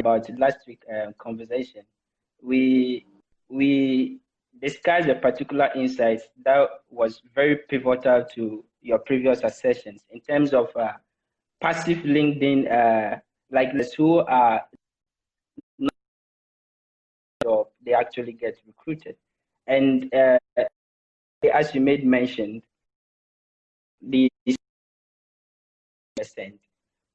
about last week conversation, we discussed a particular insight that was very pivotal to your previous assertions in terms of passive LinkedIn, like those who are not job, they actually get recruited. And as you made mention, the percent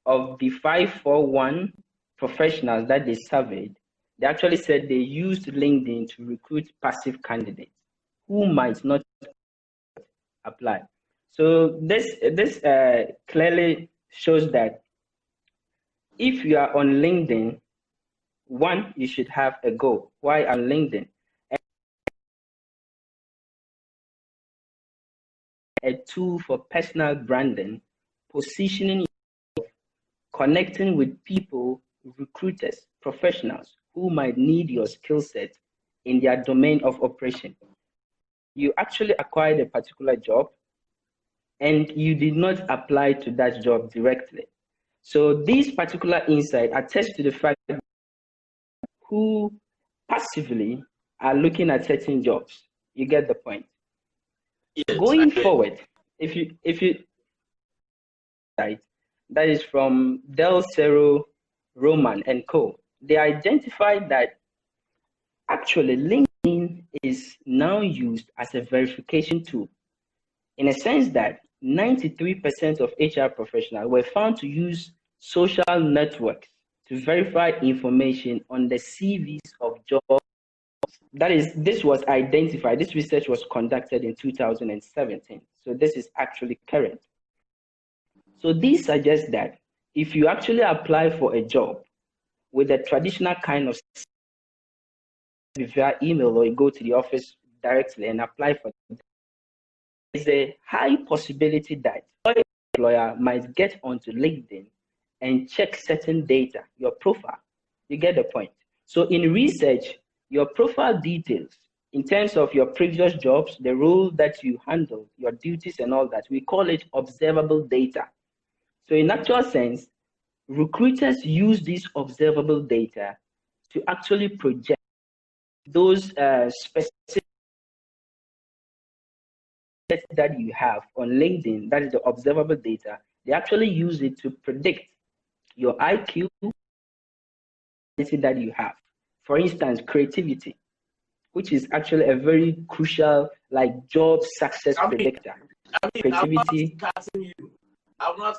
of the 541 professionals that they surveyed, they actually said they used LinkedIn to recruit passive candidates who might not apply. So this clearly shows that if you are on LinkedIn, one, you should have a goal. Why on LinkedIn? A tool for personal branding, positioning, connecting with people, recruiters, professionals who might need your skill set in their domain of operation. You actually acquired a particular job and you did not apply to that job directly. So this particular insight attests to the fact that who passively are looking at certain jobs. You get the point. Yes, Going forward, if you right, that is from Del Cerro, Roman and Co. They identified that actually LinkedIn is now used as a verification tool in a sense that 93% of HR professionals were found to use social networks to verify information on the CVs of jobs. That is, this was identified, this research was conducted in 2017. So this is actually current. So this suggests that if you actually apply for a job with a traditional kind of via email or you go to the office directly and apply for it, there's a high possibility that your employer might get onto LinkedIn and check certain data, your profile. You get the point. So in research, your profile details in terms of your previous jobs, the role that you handle, your duties and all that, we call it observable data. So in actual sense, recruiters use this observable data to actually project those specific that you have on LinkedIn, that is the observable data. They actually use it to predict your IQ that you have. For instance, creativity, which is actually a very crucial like job success predictor. Creativity. I'm not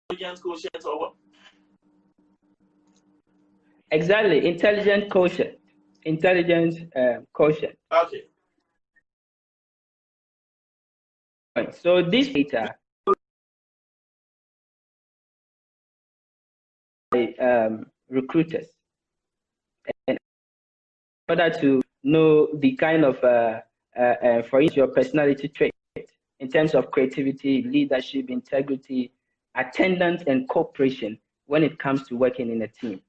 intelligence quotient or what? Exactly, intelligent quotient. Intelligence quotient. Okay. So this data recruiters, and in order to know the kind of, for instance, your personality trait in terms of creativity, leadership, integrity, attendance, and cooperation when it comes to working in a team.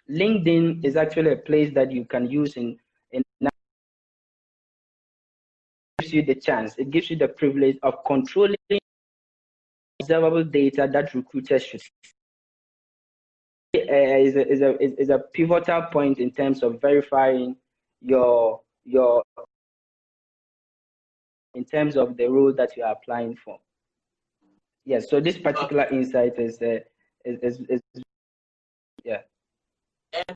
LinkedIn is actually a place that you can use in gives you the chance, it gives you the privilege of controlling observable data that recruiters should see. Is a pivotal point in terms of verifying your in terms of the role that you are applying for. Yes, so this particular insight is yeah.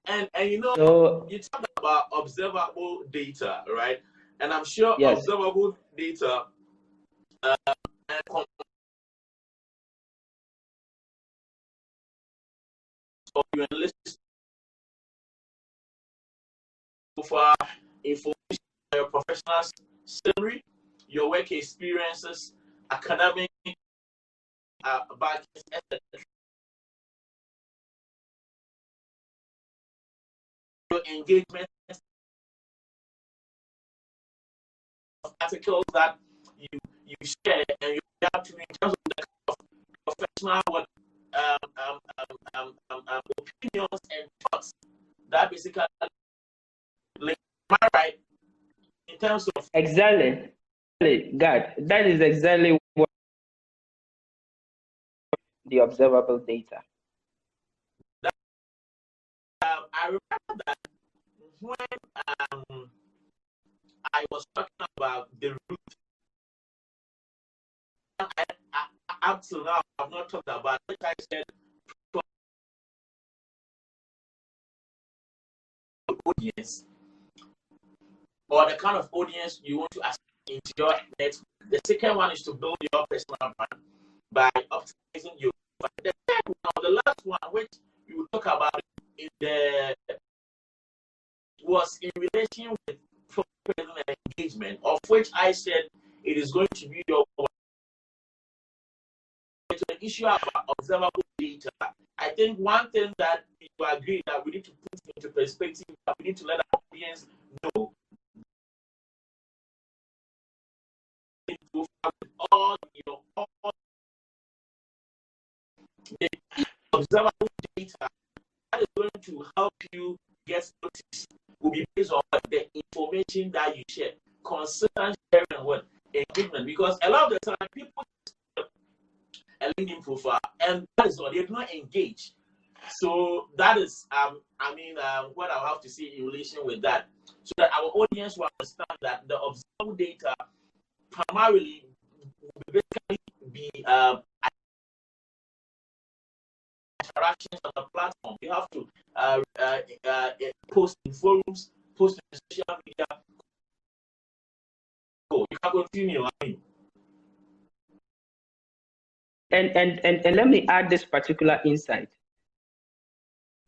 And you know, so, you talk about observable data, right? And I'm sure yes. Observable data so you enlist for information, your professional salary, your work experiences, academic badges, etc. Your engagement of articles that you share and you have to in terms of the professional work opinions and thoughts that basically link. Am I right? In terms of exactly, God, that is exactly what the observable data. I remember that when I was talking about the root, up till now, I've not talked about it. I said audience, or the kind of audience you want to assign into your network. The second one is to build your personal brand by optimizing your. The third one, the last one, which we will talk about, is was in relation with personal engagement, of which I said it is going to be your an issue about observable data. I think one thing that you agree that we need to put into perspective, that we need to let our audience know all the observable data that is going to help you get noticed will be based on the information that you share, consistent sharing with engagement. Because a lot of the time people a LinkedIn profile and that is all, they do not engage. So that is what I have to say in relation with that, so that our audience will understand that the observable data primarily will basically be interactions on the platform. You have to post in forums, post in social media. So you can continue. And let me add this particular insight.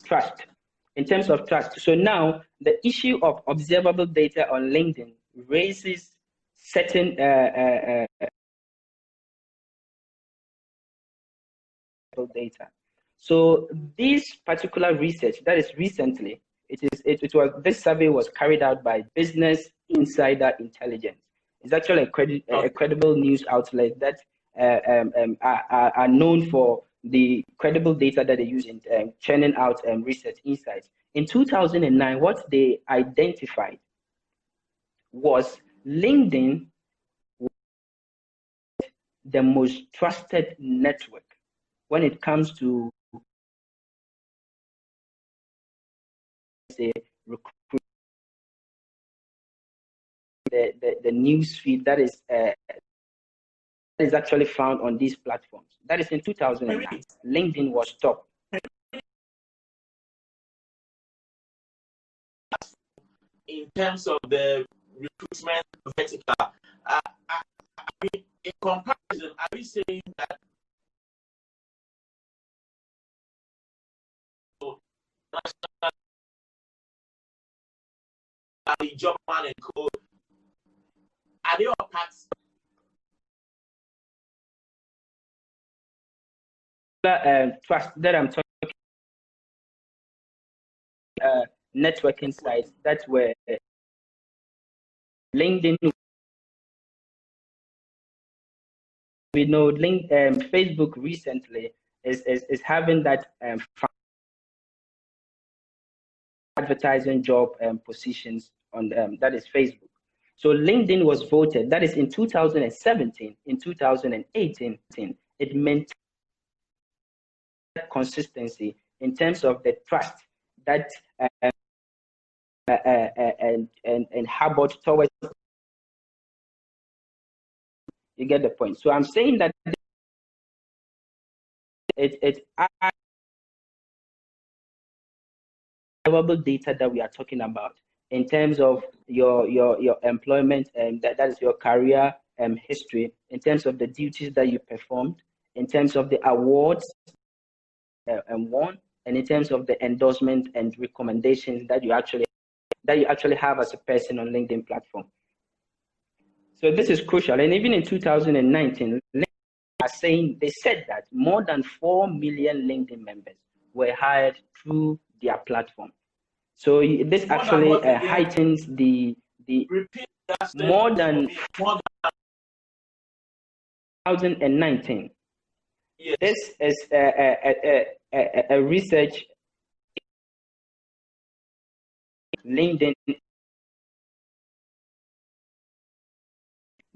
Trust. In terms of trust. So now the issue of observable data on LinkedIn raises certain data. So this particular research that is recently, this survey was carried out by Business Insider Intelligence. It's actually a credible news outlet that are known for the credible data that they use in churning out research insights. In 2009, what they identified was LinkedIn was the most trusted network when it comes to say recruit the news feed that is actually found on these platforms. That is in 2009. LinkedIn was top. In terms of the recruitment vertical, in comparison, are we saying that the job man and code are they all parts? Trust that I'm talking networking sites that were LinkedIn. We know Facebook recently is having that advertising job positions on that is Facebook. So LinkedIn was voted, that is in 2017, in 2018, it maintained consistency in terms of the trust that and harbored towards. You get the point. So I'm saying that it's available data that we are talking about in terms of your employment and that is your career history, in terms of the duties that you performed, in terms of the awards won, and in terms of the endorsement and recommendations that you actually have as a person on LinkedIn platform. So this is crucial. And even in 2019, they said that more than 4 million LinkedIn members were hired through their platform. So this actually heightens the more than 2019. Yes. This is a research LinkedIn.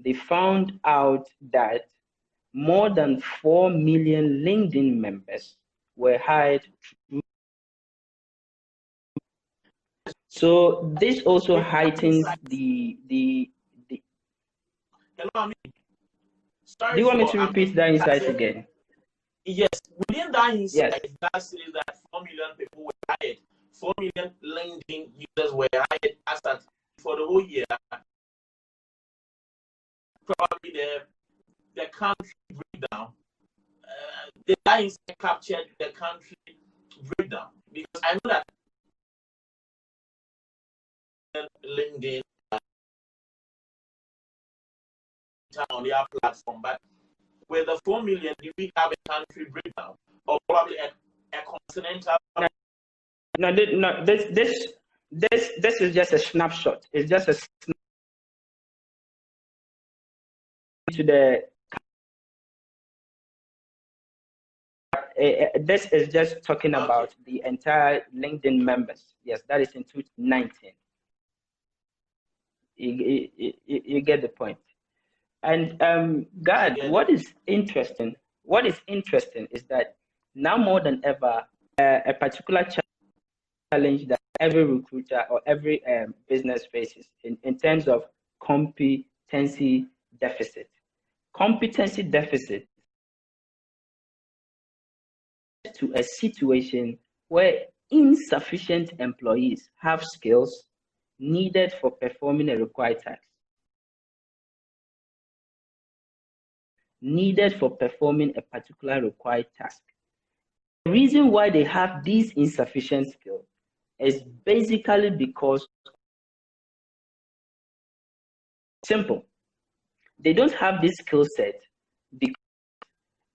They found out that more than 4 million LinkedIn members were hired. So this also heightens the Hello, I mean, do sorry you want me for, to I repeat mean, that insight that's again? yes, within that Yes. insight, that says that 4 million people were hired. 4 million LinkedIn users were hired as at for the whole year. Probably the country breakdown. The that insight captured the country breakdown because I know that LinkedIn on their platform, but with the 4 million, do we have a country breakdown or probably a continental? No, no, this is just a snapshot. It's just a snap to the. This is just talking Okay. about the entire LinkedIn members. Yes, that is in 2019. You get the point. And God, what is interesting is that now more than ever, a particular challenge that every recruiter or every business faces in terms of competency deficit. Competency deficit to a situation where insufficient employees have skills needed for performing a required task. Needed for performing a particular required task. The reason why they have these insufficient skills is basically because simple. They don't have this skill set because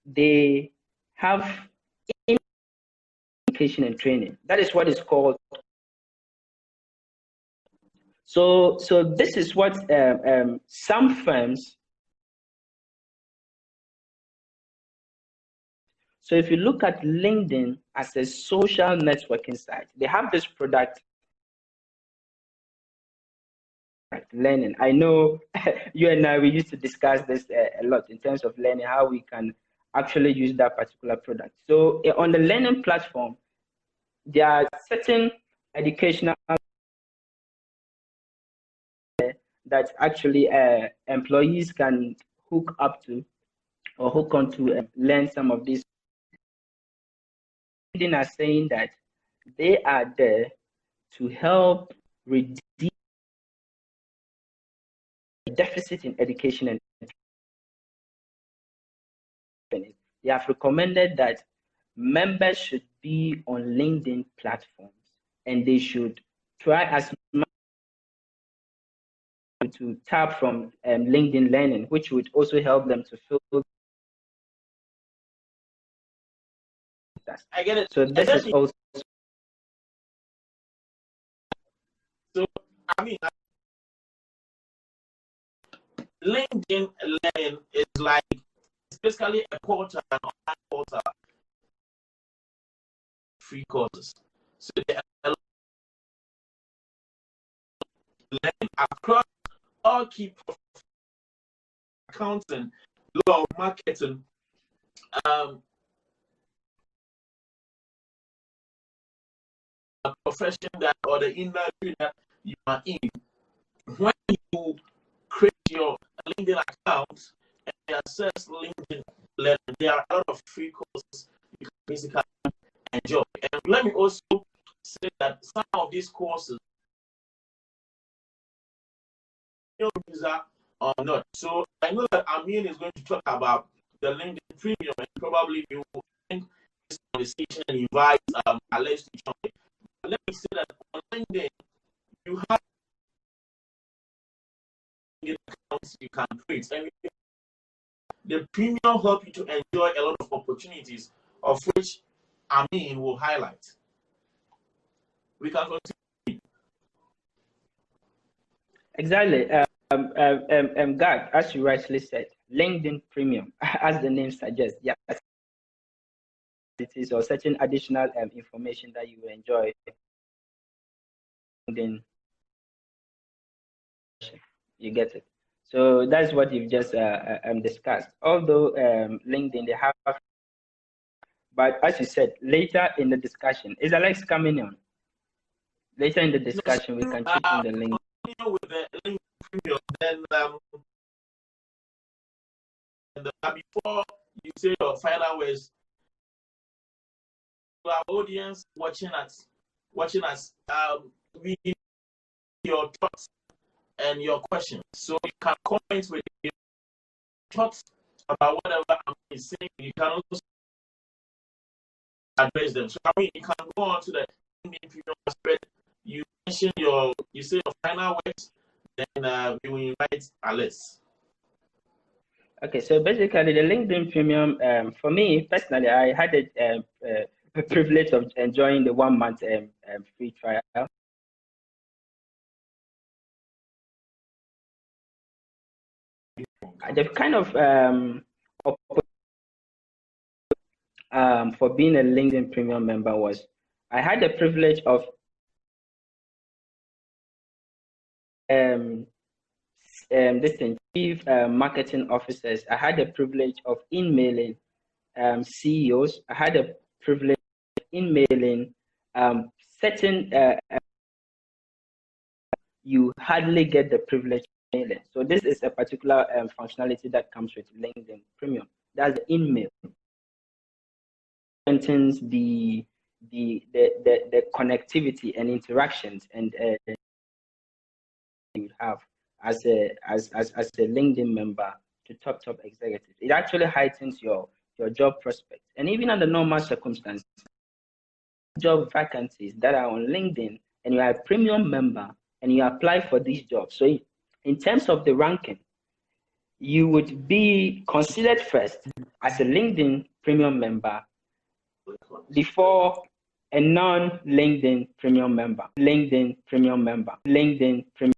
they have education and training. That is what is called. So this is what some firms. So if you look at LinkedIn as a social networking site, they have this product learning. I know you and I, we used to discuss this a lot in terms of learning, how we can actually use that particular product. So on the learning platform, there are certain educational that actually employees can hook up to or hook on to learn some of these. LinkedIn are saying that they are there to help reduce the deficit in education and training. They have recommended that members should be on LinkedIn platforms and they should try as much to tap from LinkedIn Learning, which would also help them to fill. I get it. So this is also. So I mean, LinkedIn Learning is like it's basically a portal, an online portal, free courses. So they learn across all key accounting, law, marketing, um, a profession that or the industry that you are in. When you create your LinkedIn account and access LinkedIn Learning, there are a lot of free courses you can basically enjoy. And let me also say that some of these courses user or not. So I know that Amin is going to talk about the LinkedIn Premium, and probably you will end this conversation and invite Alex to join. But let me say that on LinkedIn, you have accounts you can create, and the Premium help you to enjoy a lot of opportunities, of which Amin will highlight. We can continue. Exactly. God, as you rightly said, LinkedIn Premium, as the name suggests, yes, or certain additional information that you enjoy. Then you get it. So that's what you've just discussed. Although LinkedIn, they have, but as you said, later in the discussion, is Alex coming on? Later in the discussion, we can chip in the link. With the link premium, then before you say your final words, to our audience watching us, we need your thoughts and your questions. So you can comment with your thoughts about whatever I'm saying. You can also address them. So you can go on to the LinkedIn premium aspect. You mention you say your final words, then we will invite Alex. Okay, so basically the LinkedIn Premium, for me personally, I had a privilege of enjoying the 1 month free trial. The kind of for being a LinkedIn Premium member was I had the privilege of chief marketing officers. I had the privilege of emailing CEOs. I had the privilege of emailing certain you hardly get the privilege of emailing. So this is a particular functionality that comes with LinkedIn Premium. That's the email. Strengthens the connectivity and interactions and you have as a LinkedIn member to top executives. It actually heightens your job prospects. And even under normal circumstances, job vacancies that are on LinkedIn and you are a premium member and you apply for these jobs. So in terms of the ranking, you would be considered first as a LinkedIn premium member before a non-LinkedIn premium member. LinkedIn premium member. LinkedIn premium